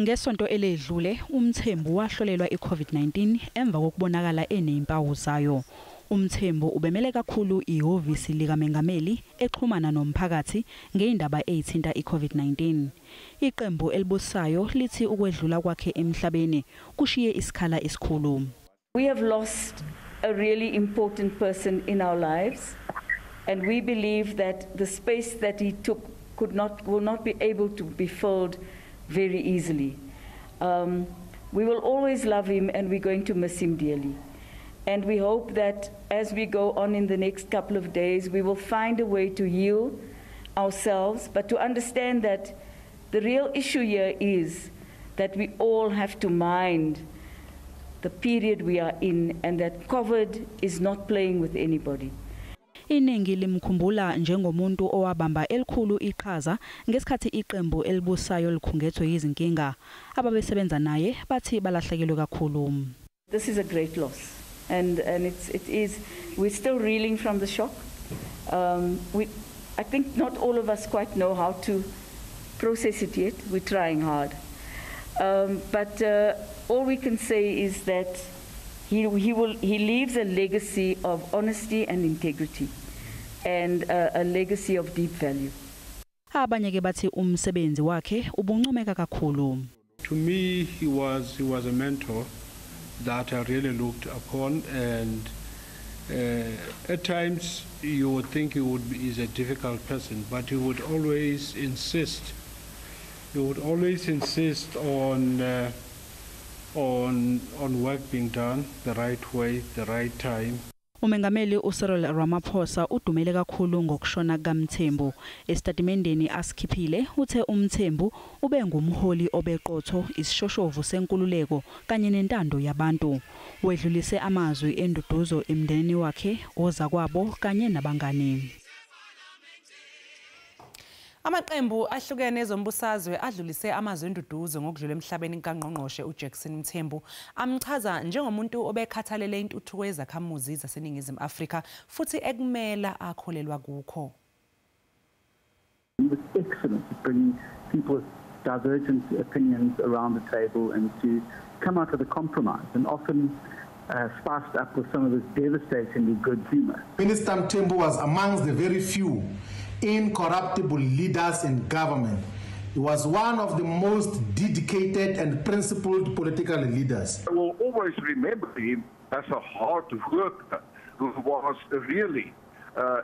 Ngesonto eledlule, uMthembu wahlolelwa iCovid-19 emva kokubonakala enezimpawu zayo. UMthembu ubemele kakhulu ehhovisi likamengameli exhumana nomphakathi ngeindaba ezithinta iCovid-19. Iqembu elibusayo lithi ukwedlula kwakhe emhlabeni kushiye isikhala esikhulu. We have lost a really important person in our lives, and we believe that the space that he took will not be able to be filled very easily. We will always love him, and we're going to miss him dearly. And we hope that as we go on in the next couple of days, we will find a way to heal ourselves, but to understand that the real issue here is that we all have to mind the period we are in, and that COVID is not playing with anybody. Iningi limkhumbula njengomuntu owabamba elikhulu iqhaza ngesikhathi iqembu elibusayo likhungethwe izinkinga. Ababesebenza naye bathi balahlekelwe kakhulu. This is a great loss, and we're still reeling from the shock. I think not all of us quite know how to process it yet. We're trying hard, but all we can say is that he leaves a legacy of honesty and integrity, and a legacy of deep value. Abanye ke bathi umsebenzi wakhe ubuncomeka kakhulu. To me, he was a mentor that I really looked upon, and at times you would think he's a difficult person, but he would always insist. He would always insist on work being done the right way, the right time. Umengameli uCyril Ramaphosa udumele kakhulu ngokushona kaMthembu. Estatimendeni asikhiphile uthe uMthembu ubengumholi obeqotho, isishoshovu senkululeko kanye nentando yabantu. Wedlulise amazwi enduduzo emndenini wakhe, ozakwabo kanye nabangani. Amaqembu ahlukene ezombusazwe adlulise amazwi enduduzo ngokudlula emhlabeni kaNgqongqoshe uJackson Mthembu amchaza njengomuntu obekhathalele intuthuko yezakhamuzi zaseNingizimu Afrika futhi ekumela akholelwa kukho. It was excellent to bring people with divergent opinions around the table and to come out with a compromise, and often spiced up with some of this devastatingly good humour. Minister Mthembu was amongst the very few incorruptible leaders in government. He was one of the most dedicated and principled political leaders. I will always remember him as a hard worker who was really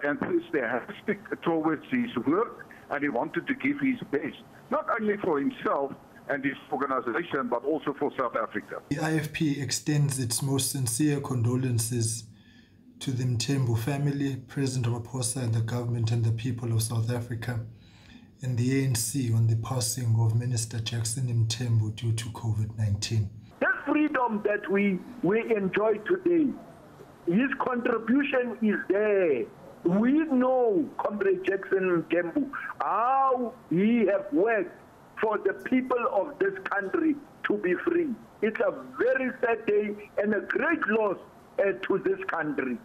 enthusiastic towards his work, and he wanted to give his best, not only for himself and his organization, but also for South Africa. The IFP extends its most sincere condolences to the Mthembu family, President Ramaphosa and the government and the people of South Africa, and the ANC on the passing of Minister Jackson Mthembu due to COVID-19. That freedom that we enjoy today, his contribution is there. We know, Comrade Jackson Mthembu, how he has worked for the people of this country to be free. It's a very sad day and a great loss to this country.